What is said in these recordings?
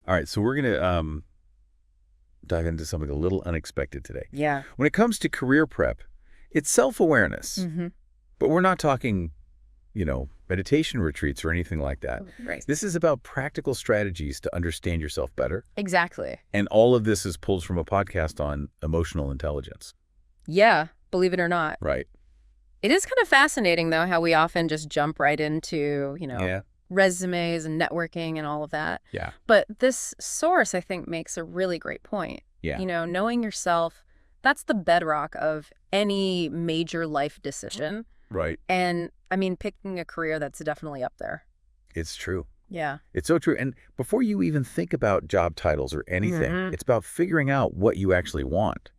All right, so we're going to dive into something a little unexpected today. Yeah. When it comes to career prep, it's self-awareness. But we're not talking, meditation retreats or anything like that. Right. This is about practical strategies to understand yourself better. Exactly. And all of this is pulled from a podcast on emotional intelligence. Yeah, believe it or not. Right. It is kind of fascinating, though, how we often just jump right into, resumes and networking and all of that. Yeah. But this source, I think, makes a really great point. Yeah. Knowing yourself, that's the bedrock of any major life decision. Right. And, picking a career, that's definitely up there. It's true. Yeah. It's so true. And before you even think about job titles or anything, it's about figuring out what you actually want,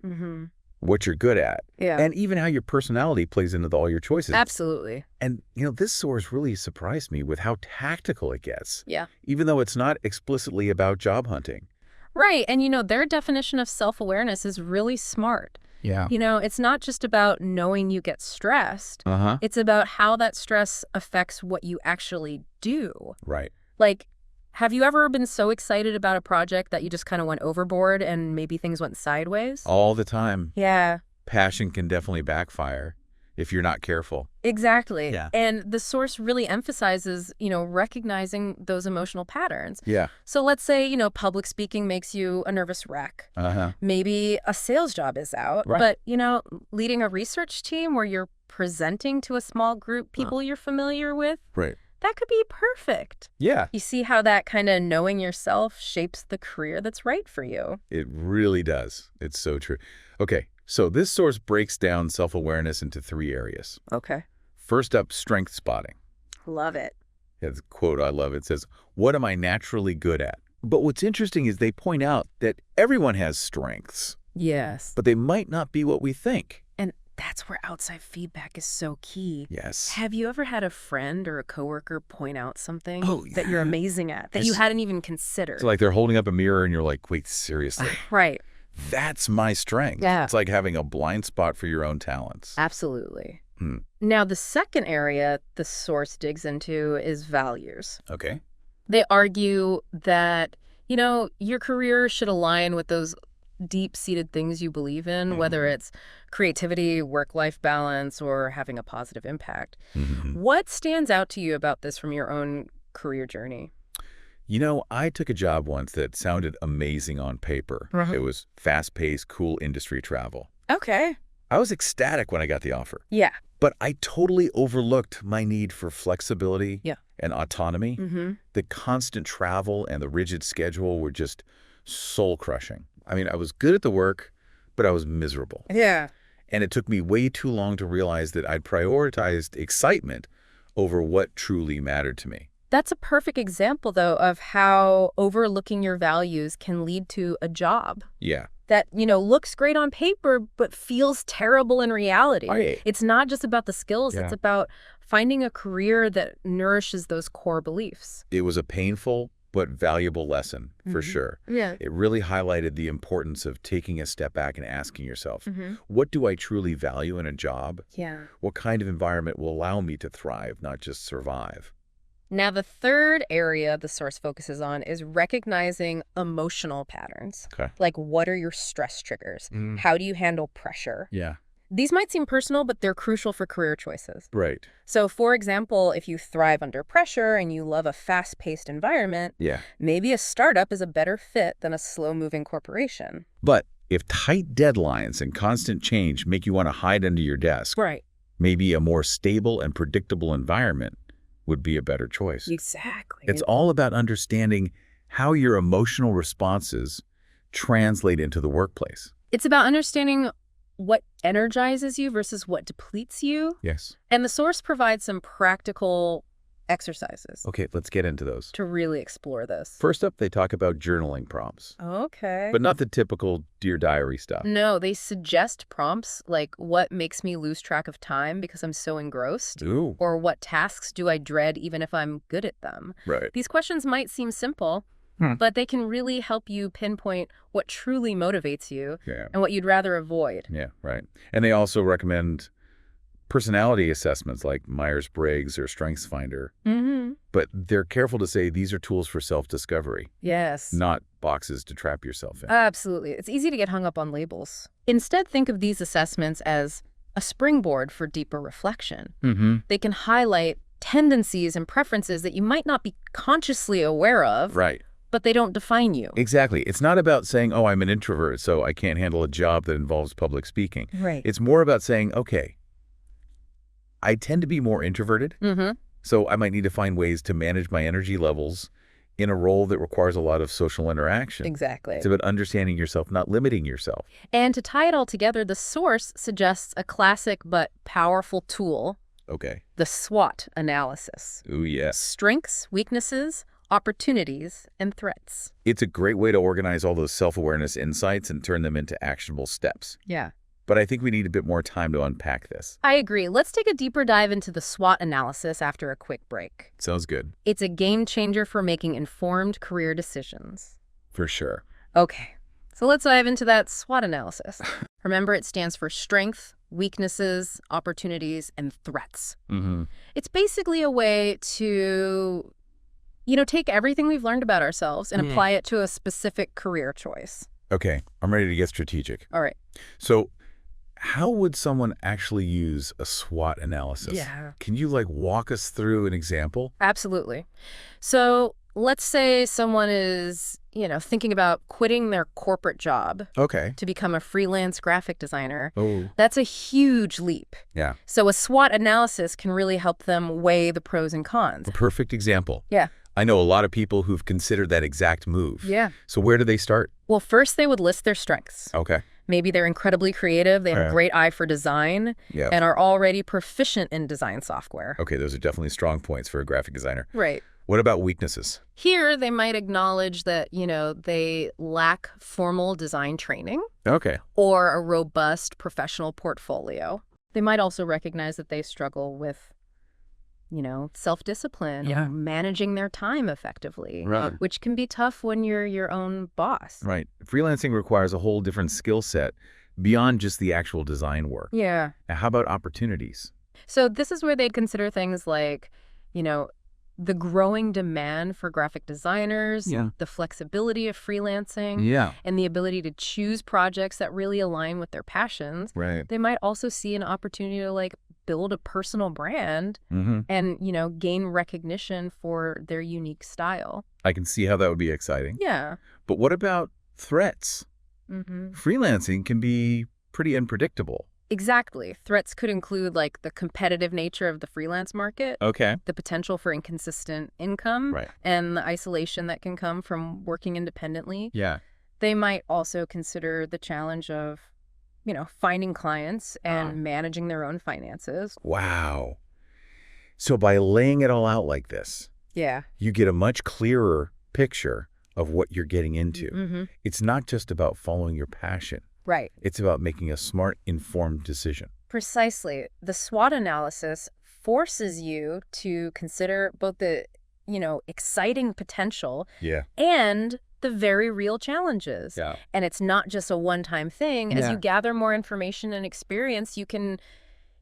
what you're good at, and even how your personality plays into all your choices. Absolutely. And, this source really surprised me with how tactical it gets. Yeah. Even though it's not explicitly about job hunting. Right. And, their definition of self-awareness is really smart. Yeah. It's not just about knowing you get stressed. It's about how that stress affects what you actually do. Right. Like, have you ever been so excited about a project that you just kind of went overboard and maybe things went sideways? All the time. Yeah. Passion can definitely backfire if you're not careful. Exactly. Yeah. And the source really emphasizes, recognizing those emotional patterns. Yeah. So let's say, public speaking makes you a nervous wreck. Maybe a sales job is out. Right. But, leading a research team where you're presenting to a small group people you're familiar with. Right. That could be perfect. Yeah. You see how that kind of knowing yourself shapes the career that's right for you. It really does. It's so true. Okay, so this source breaks down self-awareness into 3 areas. Okay. First up, strength spotting. Love it. Yeah, the quote I love. It says, "What am I naturally good at?" But what's interesting is they point out that everyone has strengths, Yes. but they might not be what we think. And that's where outside feedback is so key. Yes. Have you ever had a friend or a coworker point out something Oh, that you're yeah. amazing at, that you hadn't even considered? It's like they're holding up a mirror and you're like, wait, seriously? Right. That's my strength. Yeah. It's like having a blind spot for your own talents. Absolutely. Now, the second area the source digs into is values. Okay. They argue that, your career should align with those deep-seated things you believe in, whether it's creativity, work-life balance, or having a positive impact. What stands out to you about this from your own career journey? I took a job once that sounded amazing on paper. It was fast-paced, cool industry travel. Okay. I was ecstatic when I got the offer. Yeah. But I totally overlooked my need for flexibility and autonomy. The constant travel and the rigid schedule were just soul-crushing. I was good at the work, but I was miserable. Yeah. And it took me way too long to realize that I'd prioritized excitement over what truly mattered to me. That's a perfect example, though, of how overlooking your values can lead to a job Yeah. that, looks great on paper, but feels terrible in reality. Right. It's not just about the skills. Yeah. It's about finding a career that nourishes those core beliefs. It was a painful but valuable lesson, for sure. Yeah. It really highlighted the importance of taking a step back and asking yourself, what do I truly value in a job? Yeah. What kind of environment will allow me to thrive, not just survive? Now, the third area the source focuses on is recognizing emotional patterns. Okay. Like, what are your stress triggers? How do you handle pressure? Yeah. These might seem personal, but they're crucial for career choices. Right. So, for example, if you thrive under pressure and you love a fast-paced environment, Yeah. maybe a startup is a better fit than a slow-moving corporation. But if tight deadlines and constant change make you want to hide under your desk, Right. maybe a more stable and predictable environment would be a better choice. Exactly. It's all about understanding how your emotional responses translate into the workplace. It's about understanding what energizes you versus what depletes you. Yes. And the source provides some practical exercises Okay, let's get into those. to really explore this. First up, they talk about journaling prompts, Okay. but not the typical Dear Diary stuff. No, they suggest prompts like, what makes me lose track of time because I'm so engrossed? Ooh. Or what tasks do I dread even if I'm good at them? Right. These questions might seem simple, but they can really help you pinpoint what truly motivates you Yeah. and what you'd rather avoid. Yeah, right. And they also recommend personality assessments like Myers-Briggs or StrengthsFinder. Mm-hmm. But they're careful to say these are tools for self-discovery. Yes. Not boxes to trap yourself in. Absolutely. It's easy to get hung up on labels. Instead, think of these assessments as a springboard for deeper reflection. Mm-hmm. They can highlight tendencies and preferences that you might not be consciously aware of. Right. But they don't define you. Exactly. It's not about saying, oh, I'm an introvert, so I can't handle a job that involves public speaking. Right. It's more about saying, okay, I tend to be more introverted, so I might need to find ways to manage my energy levels in a role that requires a lot of social interaction. Exactly. It's about understanding yourself, not limiting yourself. And to tie it all together, the source suggests a classic but powerful tool. Okay. The SWOT analysis. Ooh, yes. Strengths, weaknesses, opportunities, and threats. It's a great way to organize all those self-awareness insights and turn them into actionable steps. Yeah. But I think we need a bit more time to unpack this. I agree. Let's take a deeper dive into the SWOT analysis after a quick break. Sounds good. It's a game changer for making informed career decisions. For sure. Okay, so let's dive into that SWOT analysis. Remember, it stands for strength, weaknesses, opportunities, and threats. Mm-hmm. It's basically a way to, take everything we've learned about ourselves and apply it to a specific career choice. Okay, I'm ready to get strategic. All right. So how would someone actually use a SWOT analysis? Yeah. Can you walk us through an example? Absolutely. So let's say someone is, thinking about quitting their corporate job Okay. to become a freelance graphic designer. Oh. That's a huge leap. Yeah. So a SWOT analysis can really help them weigh the pros and cons. A perfect example. Yeah. I know a lot of people who've considered that exact move. Yeah. So where do they start? Well, first they would list their strengths. Okay. Maybe they're incredibly creative, they have a great eye for design, and are already proficient in design software. Okay, those are definitely strong points for a graphic designer. Right. What about weaknesses? Here, they might acknowledge that, they lack formal design training. Okay. Or a robust professional portfolio. They might also recognize that they struggle with, self-discipline, or managing their time effectively, Right. which can be tough when you're your own boss. Right. Freelancing requires a whole different skill set beyond just the actual design work. Yeah. Now, how about opportunities? So this is where they'd consider things like, the growing demand for graphic designers, the flexibility of freelancing, and the ability to choose projects that really align with their passions. Right. They might also see an opportunity to build a personal brand and, gain recognition for their unique style. I can see how that would be exciting. Yeah. But what about threats? Freelancing can be pretty unpredictable. Exactly. Threats could include the competitive nature of the freelance market, Okay. the potential for inconsistent income, Right. and the isolation that can come from working independently. Yeah. They might also consider the challenge of, finding clients and managing their own finances. Wow. So by laying it all out like this, you get a much clearer picture of what you're getting into. It's not just about following your passion. Right. It's about making a smart, informed decision. Precisely. The SWOT analysis forces you to consider both the, exciting potential and the very real challenges. Yeah. And it's not just a one-time thing. As you gather more information and experience, you can,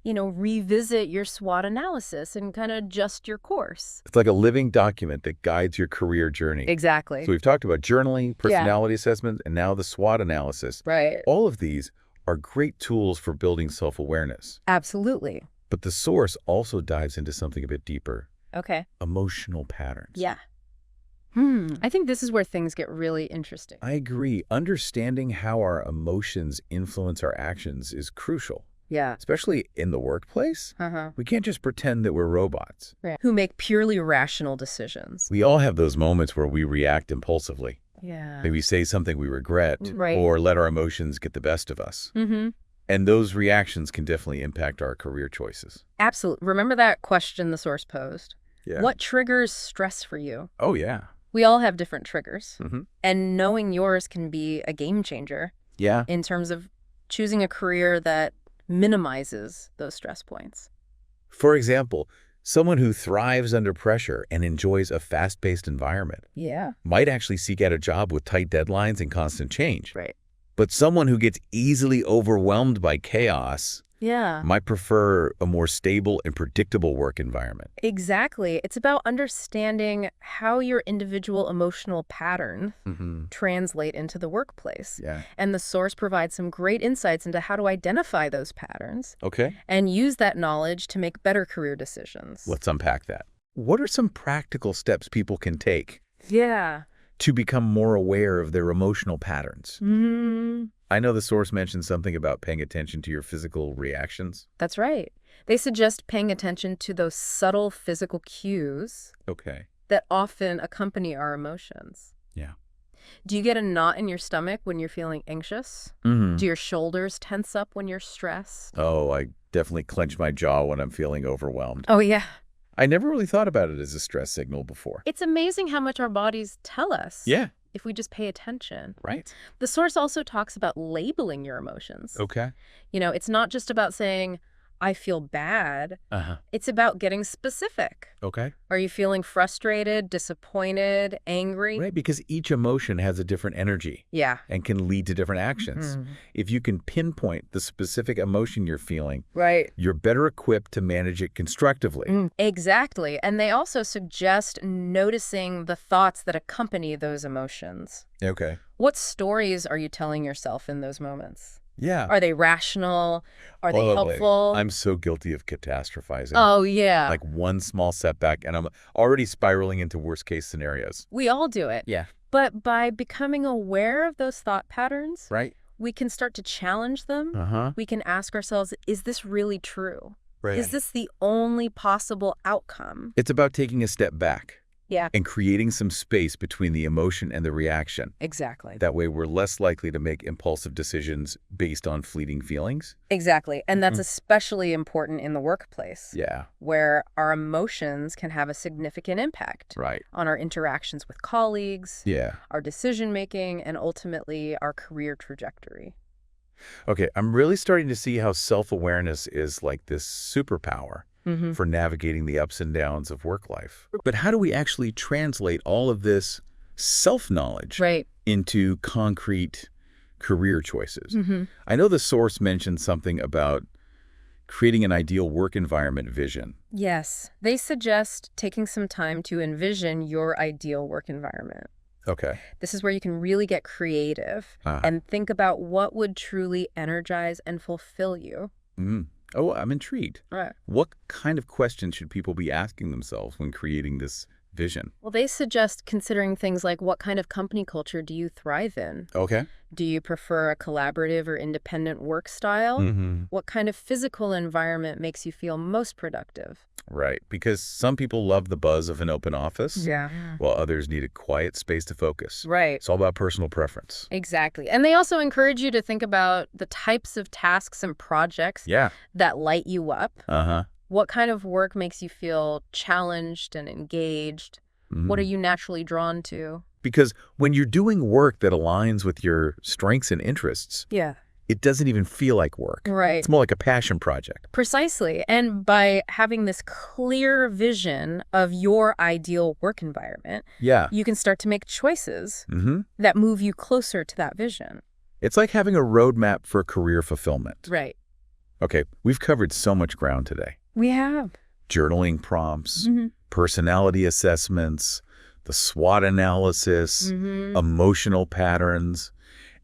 revisit your SWOT analysis and kind of adjust your course. It's like a living document that guides your career journey. Exactly. So we've talked about journaling, personality assessment, and now the SWOT analysis. Right. All of these are great tools for building self-awareness. Absolutely. But the source also dives into something a bit deeper. Okay. Emotional patterns. Yeah. I think this is where things get really interesting. I agree. Understanding how our emotions influence our actions is crucial. Yeah. Especially in the workplace. We can't just pretend that we're robots. Right. Who make purely rational decisions. We all have those moments where we react impulsively. Yeah. Maybe say something we regret, or let our emotions get the best of us. And those reactions can definitely impact our career choices. Absolutely. Remember that question the source posed? Yeah. What triggers stress for you? Oh, yeah. We all have different triggers. And knowing yours can be a game changer. Yeah. In terms of choosing a career that minimizes those stress points. For example, someone who thrives under pressure and enjoys a fast-paced environment might actually seek out a job with tight deadlines and constant change. Right. But someone who gets easily overwhelmed by chaos Yeah. Might prefer a more stable and predictable work environment. Exactly. It's about understanding how your individual emotional patterns translate into the workplace. Yeah. And the source provides some great insights into how to identify those patterns. Okay. And use that knowledge to make better career decisions. Let's unpack that. What are some practical steps people can take to become more aware of their emotional patterns? I know the source mentioned something about paying attention to your physical reactions. That's right. They suggest paying attention to those subtle physical cues that often accompany our emotions. Yeah. Do you get a knot in your stomach when you're feeling anxious? Do your shoulders tense up when you're stressed? Oh, I definitely clench my jaw when I'm feeling overwhelmed. Oh, yeah. I never really thought about it as a stress signal before. It's amazing how much our bodies tell us. Yeah. If we just pay attention. Right. The source also talks about labeling your emotions. Okay. You know, it's not just about saying, I feel bad. It's about getting specific. Okay. Are you feeling frustrated, disappointed, angry? Right, because each emotion has a different energy. Yeah. And can lead to different actions. If you can pinpoint the specific emotion you're feeling, you're better equipped to manage it constructively. Exactly. And they also suggest noticing the thoughts that accompany those emotions. Okay. What stories are you telling yourself in those moments? Yeah. Are they rational? Are they helpful? I'm so guilty of catastrophizing. Oh, yeah. Like one small setback, and I'm already spiraling into worst-case scenarios. We all do it. Yeah. But by becoming aware of those thought patterns, we can start to challenge them. We can ask ourselves, is this really true? Is this the only possible outcome? It's about taking a step back. Yeah. And creating some space between the emotion and the reaction. Exactly. That way we're less likely to make impulsive decisions based on fleeting feelings. Exactly. And that's especially important in the workplace. Yeah. Where our emotions can have a significant impact. On our interactions with colleagues. Yeah. Our decision-making, and ultimately our career trajectory. Okay, I'm really starting to see how self-awareness is like this superpower for navigating the ups and downs of work life. But how do we actually translate all of this self-knowledge into concrete career choices? I know the source mentioned something about creating an ideal work environment vision. Yes, they suggest taking some time to envision your ideal work environment. Okay. This is where you can really get creative and think about what would truly energize and fulfill you. Oh, I'm intrigued. Right. What kind of questions should people be asking themselves when creating this vision? Well, they suggest considering things like, what kind of company culture do you thrive in? Okay. Do you prefer a collaborative or independent work style? What kind of physical environment makes you feel most productive? Right, because some people love the buzz of an open office, while others need a quiet space to focus. Right. It's all about personal preference. Exactly. And they also encourage you to think about the types of tasks and projects that light you up. What kind of work makes you feel challenged and engaged? What are you naturally drawn to? Because when you're doing work that aligns with your strengths and interests, it doesn't even feel like work. Right. It's more like a passion project. Precisely. And by having this clear vision of your ideal work environment, you can start to make choices that move you closer to that vision. It's like having a roadmap for career fulfillment. Right. Okay, we've covered so much ground today. We have. Journaling prompts, personality assessments, the SWOT analysis, emotional patterns,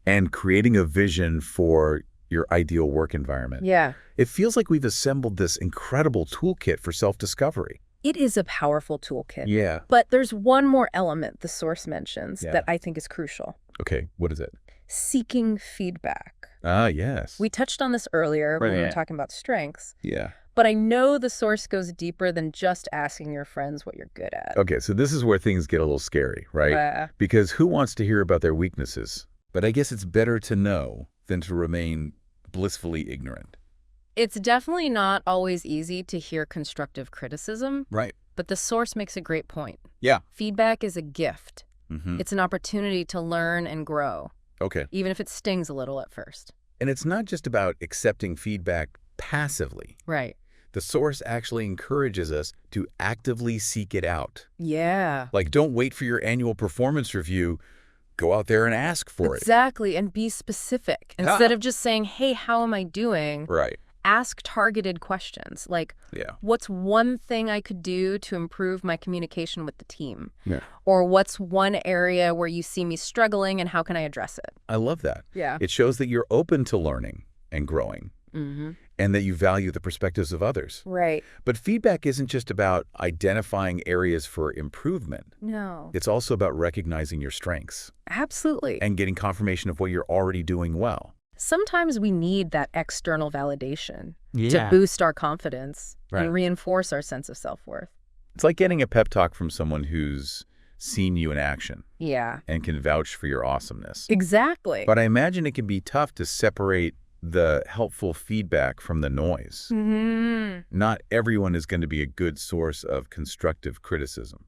and creating a vision for your ideal work environment. Yeah. It feels like we've assembled this incredible toolkit for self-discovery. It is a powerful toolkit. Yeah. But there's one more element the source mentions that I think is crucial. Okay, what is it? Seeking feedback. Ah, yes. We touched on this earlier when we were talking about strengths. Yeah. But I know the source goes deeper than just asking your friends what you're good at. Okay, so this is where things get a little scary, right? Because who wants to hear about their weaknesses? But I guess it's better to know than to remain blissfully ignorant. It's definitely not always easy to hear constructive criticism. Right. But the source makes a great point. Yeah. Feedback is a gift. It's an opportunity to learn and grow. Okay. Even if it stings a little at first. And it's not just about accepting feedback passively. Right. The source actually encourages us to actively seek it out. Yeah. Like, don't wait for your annual performance review. Go out there and ask for it. Exactly, and be specific. Instead of just saying, hey, how am I doing? Right. ask targeted questions like, Yeah. what's one thing I could do to improve my communication with the team? Yeah. Or what's one area where you see me struggling and how can I address it? I love that. Yeah. It shows that you're open to learning and growing Mm-hmm. and that you value the perspectives of others. Right. But feedback isn't just about identifying areas for improvement. No. It's also about recognizing your strengths Absolutely. and getting confirmation of what you're already doing well. Sometimes we need that external validation to Yeah. boost our confidence Right. and reinforce our sense of self-worth. It's like getting a pep talk from someone who's seen you in action Yeah. and can vouch for your awesomeness. Exactly. But I imagine it can be tough to separate the helpful feedback from the noise. Mm-hmm. Not everyone is going to be a good source of constructive criticism.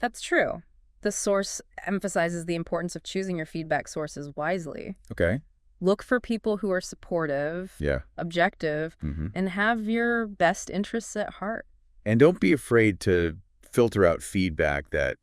That's true. The source emphasizes the importance of choosing your feedback sources wisely. Okay. Look for people who are supportive, Yeah. objective, Mm-hmm. and have your best interests at heart. And don't be afraid to filter out feedback that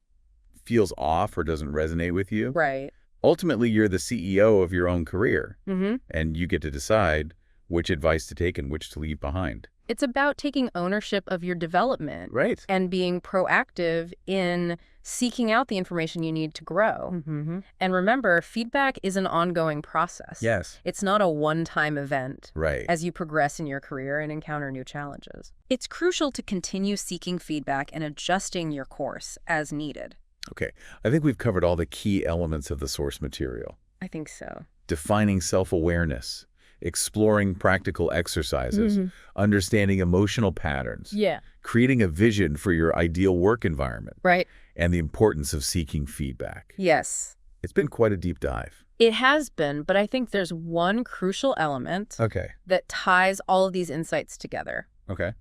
feels off or doesn't resonate with you. Right. Ultimately, you're the CEO of your own career, Mm-hmm. and you get to decide which advice to take and which to leave behind. It's about taking ownership of your development Right. and being proactive in seeking out the information you need to grow. Mm-hmm. And remember, feedback is an ongoing process. Yes. It's not a one-time event Right. as you progress in your career and encounter new challenges. It's crucial to continue seeking feedback and adjusting your course as needed. Okay. I think we've covered all the key elements of the source material. I think so. Defining self-awareness, exploring practical exercises, understanding emotional patterns, Yeah. creating a vision for your ideal work environment, Right. and the importance of seeking feedback. Yes. It's been quite a deep dive. It has been, but I think there's one crucial element Okay. that ties all of these insights together. Okay.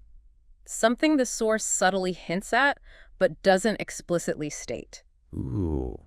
Something the source subtly hints at, but doesn't explicitly state. Ooh,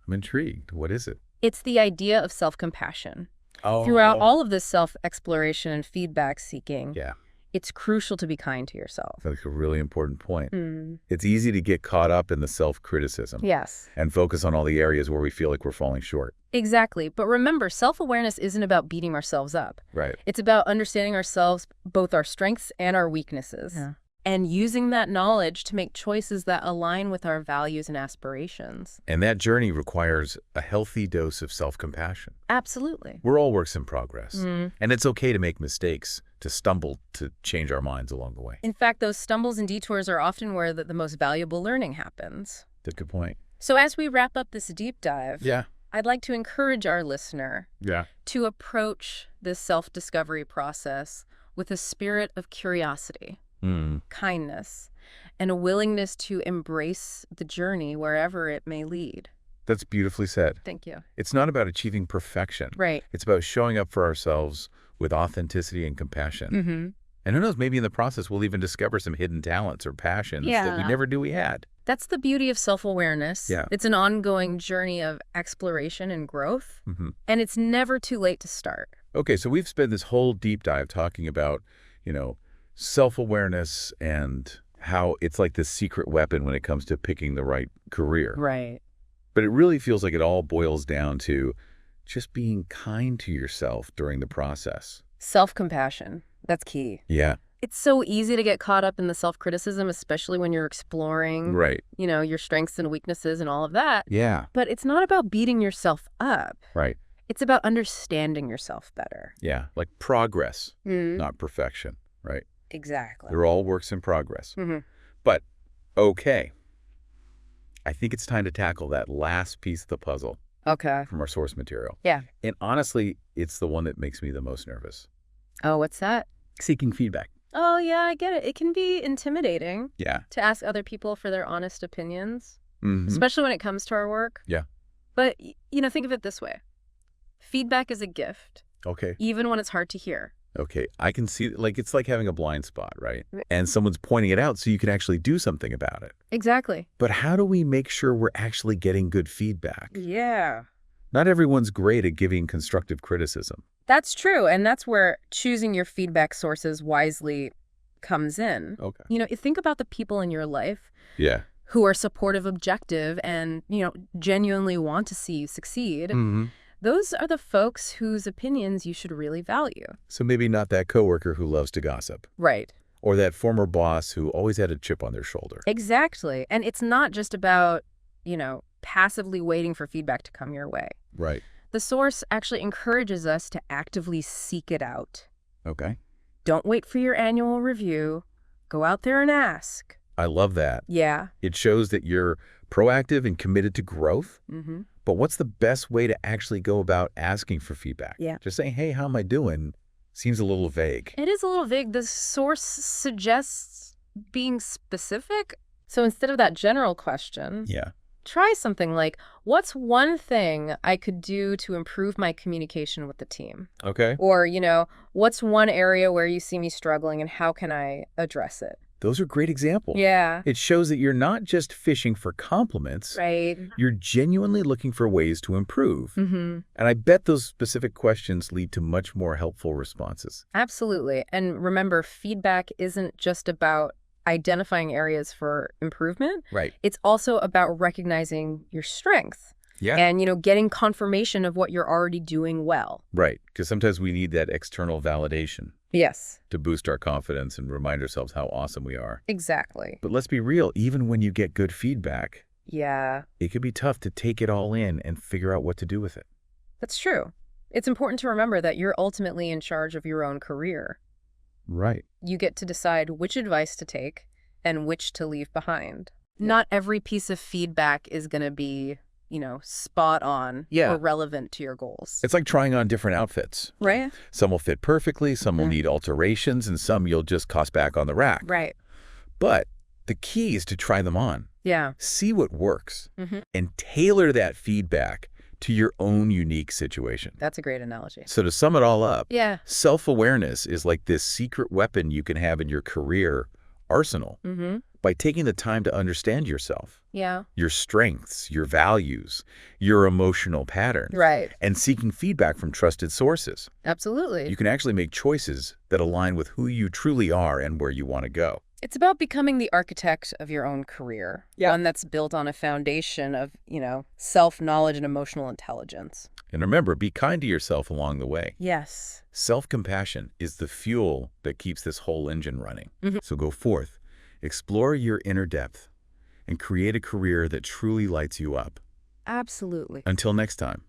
I'm intrigued. What is it? It's the idea of self-compassion. Oh. Throughout all of this self-exploration and feedback seeking, Yeah, it's crucial to be kind to yourself. that's a really important point. Mm. It's easy to get caught up in the self-criticism Yes. and focus on all the areas where we feel like we're falling short. Exactly. But remember, self-awareness isn't about beating ourselves up. Right. It's about understanding ourselves, both our strengths and our weaknesses. Yeah. And using that knowledge to make choices that align with our values and aspirations. And that journey requires a healthy dose of self-compassion. Absolutely. We're all works in progress. Mm. And it's okay to make mistakes, to stumble, to change our minds along the way. In fact, those stumbles and detours are often where the most valuable learning happens. That's a good point. So as we wrap up this deep dive, Yeah. I'd like to encourage our listener Yeah. to approach this self-discovery process with a spirit of curiosity, kindness, and a willingness to embrace the journey wherever it may lead. That's beautifully said. Thank you. It's not about achieving perfection. Right. It's about showing up for ourselves with authenticity and compassion. Mm-hmm. And who knows, maybe in the process we'll even discover some hidden talents or passions that we Yeah. never knew we had. That's the beauty of self-awareness. Yeah. It's an ongoing journey of exploration and growth, Mm-hmm. and it's never too late to start. Okay, so we've spent this whole deep dive talking about, self-awareness and how it's like this secret weapon when it comes to picking the right career. Right. But it really feels like it all boils down to just being kind to yourself during the process. Self-compassion. That's key. Yeah. It's so easy to get caught up in the self-criticism, especially when you're exploring, Right. your strengths and weaknesses and all of that. Yeah. But it's not about beating yourself up. Right. It's about understanding yourself better. Yeah. Like progress, Mm. not perfection. Right. Exactly. They're all works in progress. Mm-hmm. But, okay. I think it's time to tackle that last piece of the puzzle Okay. from our source material. Yeah. And honestly, it's the one that makes me the most nervous. Oh, what's that? Seeking feedback. Oh, yeah, I get it. It can be intimidating Yeah. to ask other people for their honest opinions, Mm-hmm. especially when it comes to our work. Yeah. But, think of it this way. Feedback is a gift, Okay. even when it's hard to hear. Okay. I can see, it's like having a blind spot, right? Right. And someone's pointing it out so you can actually do something about it. Exactly. But how do we make sure we're actually getting good feedback? Yeah. Not everyone's great at giving constructive criticism. That's true. And that's where choosing your feedback sources wisely comes in. Okay. You think about the people in your life Yeah. who are supportive, objective, and, genuinely want to see you succeed. Mm-hmm. Those are the folks whose opinions you should really value. So maybe not that coworker who loves to gossip. Right. Or that former boss who always had a chip on their shoulder. Exactly. And it's not just about, passively waiting for feedback to come your way. Right. The source actually encourages us to actively seek it out. Okay. Don't wait for your annual review. Go out there and ask. I love that. Yeah. It shows that you're proactive and committed to growth. Mm-hmm. But what's the best way to actually go about asking for feedback? Yeah. Just saying, hey, how am I doing? Seems a little vague. It is a little vague. The source suggests being specific. So instead of that general question, try something like, what's one thing I could do to improve my communication with the team? Okay. Or, what's one area where you see me struggling and how can I address it? Those are great examples. Yeah. It shows that you're not just fishing for compliments. Right. You're genuinely looking for ways to improve. Mm-hmm. And I bet those specific questions lead to much more helpful responses. Absolutely. And remember, feedback isn't just about identifying areas for improvement. Right. It's also about recognizing your strength. Yeah. And, getting confirmation of what you're already doing well. Right. Because sometimes we need that external validation. Yes. To boost our confidence and remind ourselves how awesome we are. Exactly. But let's be real, even when you get good feedback, it can be tough to take it all in and figure out what to do with it. That's true. It's important to remember that you're ultimately in charge of your own career. Right. You get to decide which advice to take and which to leave behind. Not every piece of feedback is going to be, spot on or relevant to your goals. It's like trying on different outfits. Right. Some will fit perfectly, some will need alterations, and some you'll just cost back on the rack. Right. But the key is to try them on. Yeah. See what works and tailor that feedback to your own unique situation. That's a great analogy. So to sum it all up, Yeah. self-awareness is like this secret weapon you can have in your career arsenal by taking the time to understand yourself. Yeah. Your strengths, your values, your emotional patterns. Right. And seeking feedback from trusted sources. Absolutely. You can actually make choices that align with who you truly are and where you want to go. It's about becoming the architect of your own career. Yeah. One that's built on a foundation of, self-knowledge and emotional intelligence. And remember, be kind to yourself along the way. Yes. Self-compassion is the fuel that keeps this whole engine running. So go forth, explore your inner depth, and create a career that truly lights you up. Absolutely. Until next time.